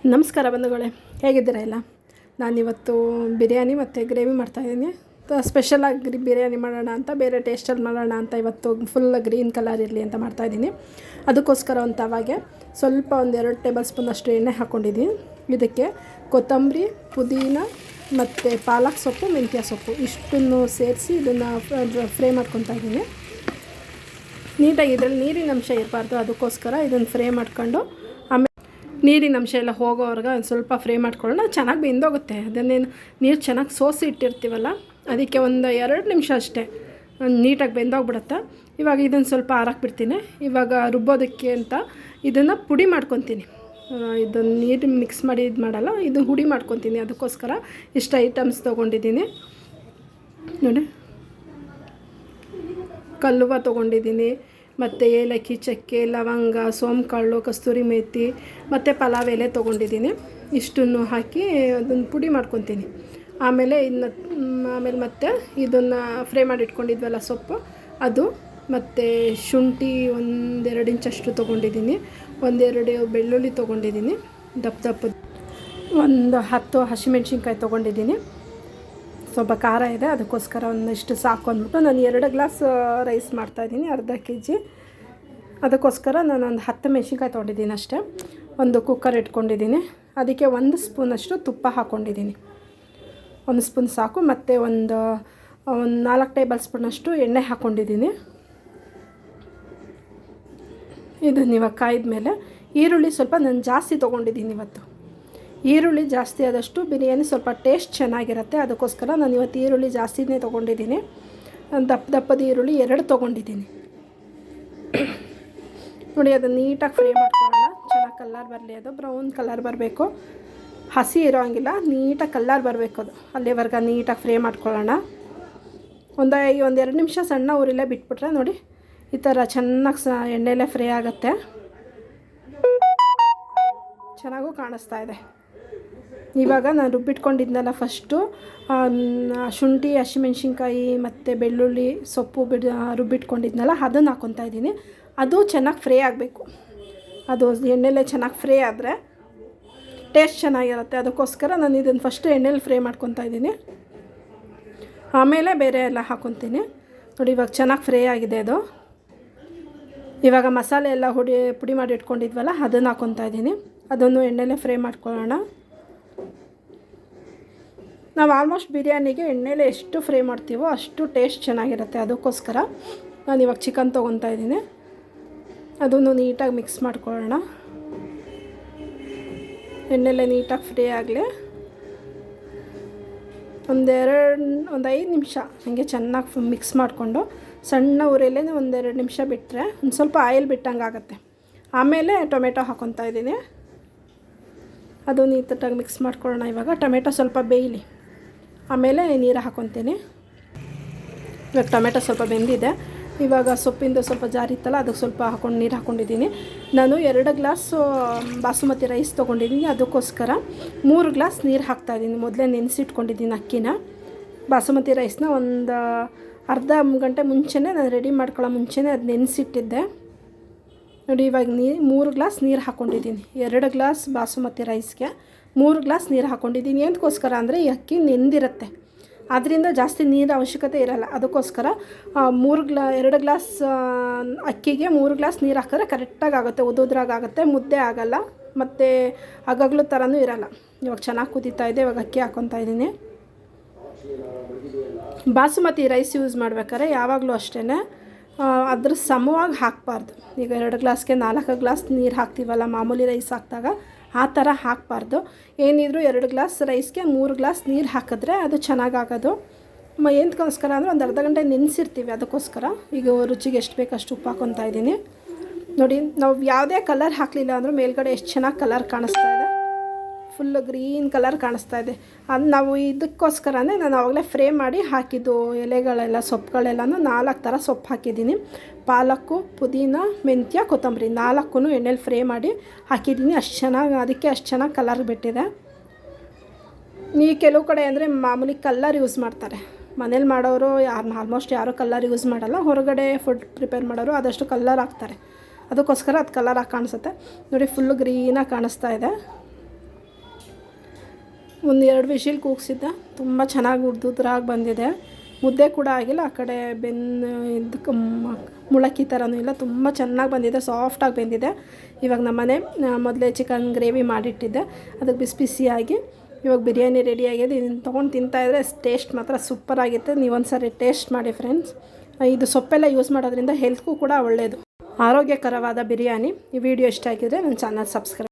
ನಮಸ್ಕಾರ ಬಂಧುಗಳೇ, ಹೇಗಿದ್ದೀರಾ ಎಲ್ಲ? ನಾನಿವತ್ತು ಬಿರಿಯಾನಿ ಮತ್ತು ಗ್ರೇವಿ ಮಾಡ್ತಾಯಿದ್ದೀನಿ. ಸ್ಪೆಷಲಾಗಿ ಬಿರಿಯಾನಿ ಮಾಡೋಣ ಅಂತ, ಬೇರೆ ಟೇಸ್ಟಲ್ಲಿ ಮಾಡೋಣ ಅಂತ ಇವತ್ತು ಫುಲ್ ಗ್ರೀನ್ ಕಲರ್ ಇರಲಿ ಅಂತ ಮಾಡ್ತಾಯಿದ್ದೀನಿ. ಅದಕ್ಕೋಸ್ಕರ ಒಂದು ತವಾಗೆ ಸ್ವಲ್ಪ 2 ಟೇಬಲ್ ಸ್ಪೂನಷ್ಟು ಎಣ್ಣೆ ಹಾಕ್ಕೊಂಡಿದ್ದೀನಿ. ಇದಕ್ಕೆ ಕೊತ್ತಂಬರಿ, ಪುದೀನ ಮತ್ತು ಪಾಲಕ್ ಸೊಪ್ಪು, ಮೆಂತ್ಯ ಸೊಪ್ಪು ಇಷ್ಟನ್ನು ಸೇರಿಸಿ ಇದನ್ನು ಫ್ರೈ ಮಾಡ್ಕೊತಾ ಇದ್ದೀನಿ. ನೀಟಾಗಿ ಇದರಲ್ಲಿ ನೀರಿನ ಅಂಶ ಇರಬಾರ್ದು, ಅದಕ್ಕೋಸ್ಕರ ಇದನ್ನು ಫ್ರೈ ಮಾಡ್ಕೊಂಡು ಆಮೇಲೆ ನೀರಿನ ಅಂಶ ಎಲ್ಲ ಹೋಗೋವರೆಗೆ ಒಂದು ಸ್ವಲ್ಪ ಫ್ರೈ ಮಾಡ್ಕೊಳ್ಳೋಣ. ಚೆನ್ನಾಗಿ ಬೆಂದೋಗುತ್ತೆ. ಅದನ್ನೇನು ನೀರು ಚೆನ್ನಾಗಿ ಸೋಸಿ ಇಟ್ಟಿರ್ತೀವಲ್ಲ, ಅದಕ್ಕೆ ಒಂದು 2 ನಿಮಿಷ ಅಷ್ಟೇ ನೀಟಾಗಿ ಬೆಂದೋಗ್ಬಿಡುತ್ತೆ. ಇವಾಗ ಇದನ್ನು ಸ್ವಲ್ಪ ಆರಕ್ಕೆ ಬಿಡ್ತೀನಿ. ಇವಾಗ ರುಬ್ಬೋದಕ್ಕೆ ಅಂತ ಇದನ್ನು ಪುಡಿ ಮಾಡ್ಕೊತೀನಿ. ಇದನ್ನು ನೀರು ಮಿಕ್ಸ್ ಮಾಡಿ ಇದು ಮಾಡಲ್ಲ, ಇದು ಹುಡಿ ಮಾಡ್ಕೊತೀನಿ. ಅದಕ್ಕೋಸ್ಕರ ಇಷ್ಟು ಐಟಮ್ಸ್ ತೊಗೊಂಡಿದ್ದೀನಿ ನೋಡಿ. ಕಲ್ಲುವ ತೊಗೊಂಡಿದ್ದೀನಿ, ಮತ್ತು ಏಲಕ್ಕಿ, ಚಕ್ಕೆ, ಲವಂಗ, ಸೋಂಕಾಳು, ಕಸ್ತೂರಿ ಮೇಥಿ ಮತ್ತು ಪಲಾವ್ ಎಲೆ ತೊಗೊಂಡಿದ್ದೀನಿ. ಇಷ್ಟನ್ನು ಹಾಕಿ ಅದನ್ನು ಪುಡಿ ಮಾಡ್ಕೊತೀನಿ. ಆಮೇಲೆ ಮತ್ತೆ ಇದನ್ನು ಫ್ರೈ ಮಾಡಿ ಇಟ್ಕೊಂಡಿದ್ವಲ್ಲ ಸೊಪ್ಪು, ಅದು ಮತ್ತು ಶುಂಠಿ 1-2 ಇಂಚಷ್ಟು ತೊಗೊಂಡಿದ್ದೀನಿ. 1-2 ಬೆಳ್ಳುಳ್ಳಿ ತೊಗೊಂಡಿದ್ದೀನಿ, ದಪ್ಪದ ಒಂದು 10 ಹಸಿಮೆಣ್ಸಿನ್ಕಾಯಿ ತೊಗೊಂಡಿದ್ದೀನಿ. ಸ್ವಲ್ಪ ಖಾರ ಇದೆ, ಅದಕ್ಕೋಸ್ಕರ ಒಂದಿಷ್ಟು ಸಾಕು ಅಂದ್ಬಿಟ್ಟು ನಾನು 2 ಗ್ಲಾಸ್ ರೈಸ್ ಮಾಡ್ತಾಯಿದ್ದೀನಿ, ಅರ್ಧ kg. ಅದಕ್ಕೋಸ್ಕರ ನಾನು ಒಂದು 10 ಮೆಣಸಿನ್ಕಾಯಿ ತೊಗೊಂಡಿದ್ದೀನಿ ಅಷ್ಟೇ. ಒಂದು ಕುಕ್ಕರ್ ಇಟ್ಕೊಂಡಿದ್ದೀನಿ, ಅದಕ್ಕೆ 1 ಸ್ಪೂನಷ್ಟು ತುಪ್ಪ ಹಾಕ್ಕೊಂಡಿದ್ದೀನಿ. 1 ಸ್ಪೂನ್ ಸಾಕು. ಮತ್ತು ಒಂದು 4 ಟೇಬಲ್ ಸ್ಪೂನಷ್ಟು ಎಣ್ಣೆ ಹಾಕ್ಕೊಂಡಿದ್ದೀನಿ. ಇದನ್ನು ಇವಾಗ ಕಾಯ್ದ ಮೇಲೆ ಈರುಳ್ಳಿ ಸ್ವಲ್ಪ ನಾನು ಜಾಸ್ತಿ ತೊಗೊಂಡಿದ್ದೀನಿ ಇವತ್ತು. ಈರುಳ್ಳಿ ಜಾಸ್ತಿ ಆದಷ್ಟು ಬಿರಿಯಾನಿ ಸ್ವಲ್ಪ ಟೇಸ್ಟ್ ಚೆನ್ನಾಗಿರುತ್ತೆ. ಅದಕ್ಕೋಸ್ಕರ ನಾನು ಇವತ್ತು ಈರುಳ್ಳಿ ಜಾಸ್ತಿನೇ ತೊಗೊಂಡಿದ್ದೀನಿ. ದಪ್ಪದ ಈರುಳ್ಳಿ 2 ತೊಗೊಂಡಿದ್ದೀನಿ ನೋಡಿ. ಅದನ್ನು ನೀಟಾಗಿ ಫ್ರೈ ಮಾಡ್ಕೊಳ್ಳೋಣ. ಚೆನ್ನಾಗಿ ಕಲರ್ ಬರಲಿ, ಅದು ಬ್ರೌನ್ ಕಲರ್ ಬರಬೇಕು, ಹಸಿ ಇರೋ ಹಂಗಿಲ್ಲ, ನೀಟಾಗಿ ಕಲರ್ ಬರಬೇಕು. ಅದು ಅಲ್ಲಿವರೆಗೆ ನೀಟಾಗಿ ಫ್ರೈ ಮಾಡ್ಕೊಳ್ಳೋಣ. ಒಂದು 2 ನಿಮಿಷ ಸಣ್ಣ ಉರಿಲೇ ಬಿಟ್ಬಿಟ್ರೆ ನೋಡಿ ಈ ಥರ ಚೆನ್ನಾಗಿ ಎಣ್ಣೆಲೇ ಫ್ರೈ ಆಗುತ್ತೆ. ಚೆನ್ನಾಗೂ ಕಾಣಿಸ್ತಾ ಇದೆ. ಇವಾಗ ನಾನು ರುಬ್ಬಿಟ್ಕೊಂಡಿದ್ನಲ್ಲ ಫಸ್ಟು ಶುಂಠಿ, ಹಸಿಮೆಣ್ಸಿನ್ಕಾಯಿ ಮತ್ತು ಬೆಳ್ಳುಳ್ಳಿ ಸೊಪ್ಪು ರುಬ್ಬಿಟ್ಕೊಂಡಿದ್ನಲ್ಲ ಅದನ್ನು ಹಾಕ್ಕೊತಾ ಇದ್ದೀನಿ. ಅದು ಚೆನ್ನಾಗಿ ಫ್ರೈ ಆಗಬೇಕು. ಅದು ಎಣ್ಣೆಲೇ ಚೆನ್ನಾಗಿ ಫ್ರೈ ಆದರೆ ಟೇಸ್ಟ್ ಚೆನ್ನಾಗಿರುತ್ತೆ. ಅದಕ್ಕೋಸ್ಕರ ನಾನು ಇದನ್ನು ಫಸ್ಟು ಎಣ್ಣೆಲಿ ಫ್ರೈ ಮಾಡ್ಕೊತಾ ಇದ್ದೀನಿ, ಆಮೇಲೆ ಬೇರೆ ಎಲ್ಲ ಹಾಕ್ಕೊತೀನಿ ನೋಡಿ. ಇವಾಗ ಚೆನ್ನಾಗಿ ಫ್ರೈ ಆಗಿದೆ ಅದು. ಇವಾಗ ಮಸಾಲೆ ಎಲ್ಲ ಪುಡಿ ಮಾಡಿ ಇಟ್ಕೊಂಡಿದ್ವಲ್ಲ ಅದನ್ನು ಹಾಕ್ಕೊತಾ ಇದ್ದೀನಿ. ಅದನ್ನು ಎಣ್ಣೆಲೇ ಫ್ರೈ ಮಾಡ್ಕೊಳ್ಳೋಣ. ನಾವು ಆಲ್ಮೋಸ್ಟ್ ಬಿರಿಯಾನಿಗೆ ಎಣ್ಣೆಲೇ ಎಷ್ಟು ಫ್ರೈ ಮಾಡ್ತೀವೋ ಅಷ್ಟು ಟೇಸ್ಟ್ ಚೆನ್ನಾಗಿರುತ್ತೆ. ಅದಕ್ಕೋಸ್ಕರ ನಾನು ಇವಾಗ ಚಿಕನ್ ತೊಗೊತಾ ಇದ್ದೀನಿ. ಅದನ್ನು ನೀಟಾಗಿ ಮಿಕ್ಸ್ ಮಾಡ್ಕೊಳ್ಳೋಣ. ಎಣ್ಣೆಲೇ ನೀಟಾಗಿ ಫ್ರೈ ಆಗಲಿ. ಒಂದು 5 ನಿಮಿಷ ಹಾಗೆ ಚೆನ್ನಾಗಿ ಮಿಕ್ಸ್ ಮಾಡಿಕೊಂಡು ಸಣ್ಣ ಉರಿಯಲ್ಲೇ 1-2 ನಿಮಿಷ ಬಿಟ್ಟರೆ ಒಂದು ಸ್ವಲ್ಪ ಆಯಿಲ್ ಬಿಟ್ಟಂಗೆ ಆಗುತ್ತೆ. ಆಮೇಲೆ ಟೊಮೆಟೊ ಹಾಕ್ಕೊತಾ ಇದ್ದೀನಿ. ಅದು ನೀಟಾಗಿ ಮಿಕ್ಸ್ ಮಾಡ್ಕೊಳ್ಳೋಣ. ಇವಾಗ ಟೊಮೆಟೊ ಸ್ವಲ್ಪ ಬೇಯಲಿ, ಆಮೇಲೆ ನೀರು ಹಾಕ್ಕೊತೀನಿ. ಇವಾಗ ಟೊಮೆಟೊ ಸ್ವಲ್ಪ ಬೆಂದಿದೆ. ಇವಾಗ ಸೊಪ್ಪಿಂದು ಸ್ವಲ್ಪ ಜಾರಿತ್ತಲ್ಲ, ಅದಕ್ಕೆ ಸ್ವಲ್ಪ ನೀರು ಹಾಕ್ಕೊಂಡಿದ್ದೀನಿ. ನಾನು 2 ಗ್ಲಾಸು ಬಾಸುಮತಿ ರೈಸ್ ತೊಗೊಂಡಿದ್ದೀನಿ. ಅದಕ್ಕೋಸ್ಕರ 3 ಗ್ಲಾಸ್ ನೀರು ಹಾಕ್ತಾಯಿದ್ದೀನಿ. ಮೊದಲೇ ನೆನೆಸಿಟ್ಕೊಂಡಿದ್ದೀನಿ ಅಕ್ಕಿನ. ಬಾಸುಮತಿ ರೈಸ್ನ ಒಂದು ಅರ್ಧ ಗಂಟೆ ಮುಂಚೆನೇ ನಾನು ರೆಡಿ ಮಾಡ್ಕೊಳ್ಳೋ ಮುಂಚೆನೇ ಅದು ನೆನೆಸಿಟ್ಟಿದ್ದೆ ನೋಡಿ. ಇವಾಗ 3 ಗ್ಲಾಸ್ ನೀರು ಹಾಕ್ಕೊಂಡಿದ್ದೀನಿ. 2 ಗ್ಲಾಸ್ ಬಾಸುಮತಿ ರೈಸ್ಗೆ 3 ಗ್ಲಾಸ್ ನೀರು ಹಾಕ್ಕೊಂಡಿದ್ದೀನಿ. ಏನಕ್ಕೋಸ್ಕರ ಅಂದರೆ ಈ ಅಕ್ಕಿ ನೆಂದಿರುತ್ತೆ, ಅದರಿಂದ ಜಾಸ್ತಿ ನೀರು ಅವಶ್ಯಕತೆ ಇರಲ್ಲ. ಅದಕ್ಕೋಸ್ಕರ 2 ಗ್ಲಾಸ್ ಅಕ್ಕಿಗೆ 3 ಗ್ಲಾಸ್ ನೀರು ಹಾಕಿದ್ರೆ ಕರೆಕ್ಟಾಗಿ ಆಗುತ್ತೆ, ಉದುದ್ರಾಗುತ್ತೆ, ಮುದ್ದೆ ಆಗೋಲ್ಲ, ಮತ್ತು ಹಗಗಳು ಥರನೂ ಇರಲ್ಲ. ಇವಾಗ ಚೆನ್ನಾಗಿ ಕುದೀತಾ ಇದೆ. ಇವಾಗ ಅಕ್ಕಿ ಹಾಕ್ಕೊತಾ ಇದ್ದೀನಿ. ಬಾಸುಮತಿ ರೈಸ್ ಯೂಸ್ ಮಾಡ್ಬೇಕಾದ್ರೆ ಯಾವಾಗಲೂ ಅಷ್ಟೇ ಅದ್ರ ಸಮವಾಗಿ ಹಾಕಬಾರ್ದು. ಈಗ 2 ಗ್ಲಾಸ್ಗೆ 4 ಗ್ಲಾಸ್ ನೀರು ಹಾಕ್ತೀವಲ್ಲ ಮಾಮೂಲಿ ರೈಸ್ ಹಾಕಿದಾಗ, ಆ ಥರ ಹಾಕಬಾರ್ದು. ಏನಿದ್ರು 2 ಗ್ಲಾಸ್ ರೈಸ್ಗೆ 3 ಗ್ಲಾಸ್ ನೀರು ಹಾಕಿದ್ರೆ ಅದು ಚೆನ್ನಾಗಾಗೋದು. ಏನಕ್ಕೋಸ್ಕರ ಅಂದರೆ ಒಂದು ಅರ್ಧ ಗಂಟೆ ನೆನೆಸಿರ್ತೀವಿ, ಅದಕ್ಕೋಸ್ಕರ. ಈಗ ರುಚಿಗೆ ಎಷ್ಟು ಬೇಕಷ್ಟು ಉಪ್ಪು ಹಾಕ್ಕೊತಾ ಇದ್ದೀನಿ ನೋಡಿ. ನಾವು ಯಾವುದೇ ಕಲರ್ ಹಾಕಲಿಲ್ಲ ಅಂದರೂ ಮೇಲ್ಗಡೆ ಎಷ್ಟು ಚೆನ್ನಾಗಿ ಕಲರ್ ಕಾಣಿಸ್ತಾ ಇದೆ, ಫುಲ್ಲು ಗ್ರೀನ್ ಕಲರ್ ಕಾಣಿಸ್ತಾ ಇದೆ. ಅದು ನಾವು ಇದಕ್ಕೋಸ್ಕರನೇ ನಾನು ಆವಾಗಲೇ ಫ್ರೈ ಮಾಡಿ ಹಾಕಿದ್ದು ಎಲೆಗಳೆಲ್ಲ, ಸೊಪ್ಪುಗಳೆಲ್ಲನೂ 4 ಥರ ಸೊಪ್ಪು ಹಾಕಿದ್ದೀನಿ. ಪಾಲಕ್ಕು, ಪುದೀನ, ಮೆಂತ್ಯ, ಕೊತ್ತಂಬರಿ 4 ಎಣ್ಣೆಲಿ ಫ್ರೈ ಮಾಡಿ ಹಾಕಿದ್ದೀನಿ. ಅಷ್ಟು ಚೆನ್ನಾಗಿ ಕಲರ್ ಬಿಟ್ಟಿದೆ. ಕೆಲವು ಕಡೆ ಅಂದರೆ ಮಾಮೂಲಿ ಕಲ್ಲರ್ ಯೂಸ್ ಮಾಡ್ತಾರೆ. ಮನೇಲಿ ಮಾಡೋರು ಆಲ್ಮೋಸ್ಟ್ ಯಾರೂ ಕಲ್ಲರ್ ಯೂಸ್ ಮಾಡಲ್ಲ. ಹೊರಗಡೆ ಫುಡ್ ಪ್ರಿಪೇರ್ ಮಾಡೋರು ಆದಷ್ಟು ಕಲ್ಲರ್ ಹಾಕ್ತಾರೆ. ಅದಕ್ಕೋಸ್ಕರ ಅದು ಕಲರಾಗಿ ಕಾಣಿಸುತ್ತೆ ನೋಡಿ. ಫುಲ್ಲು ಗ್ರೀನಾಗಿ ಕಾಣಿಸ್ತಾ ಇದೆ. ಒಂದು 2 ವಿಷಿಲ್ ಕೂಗಿಸಿದ್ದೆ, ತುಂಬ ಚೆನ್ನಾಗಿ ಉದ್ರಾಗಿ ಬಂದಿದೆ. ಮುದ್ದೆ ಕೂಡ ಆಗಿಲ್ಲ, ಆ ಕಡೆ ಇದಕ್ಕೆ ಮುಳಕ್ಕಿ ಥರನೂ ಇಲ್ಲ, ತುಂಬ ಚೆನ್ನಾಗಿ ಬಂದಿದೆ, ಸಾಫ್ಟಾಗಿ ಬೆಂದಿದೆ. ಇವಾಗ ನಮ್ಮನೆ ಮೊದಲೇ ಚಿಕನ್ ಗ್ರೇವಿ ಮಾಡಿಟ್ಟಿದ್ದೆ, ಅದಕ್ಕೆ ಬಿಸಿ ಬಿಸಿಯಾಗಿ ಇವಾಗ ಬಿರಿಯಾನಿ ರೆಡಿಯಾಗಿದೆ. ಇದನ್ನು ತೊಗೊಂಡು ತಿಂತಾಯಿದ್ರೆ ಟೇಸ್ಟ್ ಮಾತ್ರ ಸೂಪರಾಗಿರುತ್ತೆ. ನೀವೊಂದು ಸಾರಿ ಟೇಸ್ಟ್ ಮಾಡಿ ಫ್ರೆಂಡ್ಸ್. ಇದು ಸೊಪ್ಪೆಲ್ಲ ಯೂಸ್ ಮಾಡೋದ್ರಿಂದ ಹೆಲ್ತ್ಗೂ ಕೂಡ ಒಳ್ಳೆಯದು, ಆರೋಗ್ಯಕರವಾದ ಬಿರಿಯಾನಿ. ಈ ವಿಡಿಯೋ ಇಷ್ಟ ಆಗಿದ್ರೆ ನನ್ನ ಚಾನಲ್ ಸಬ್ಸ್ಕ್ರೈಬ್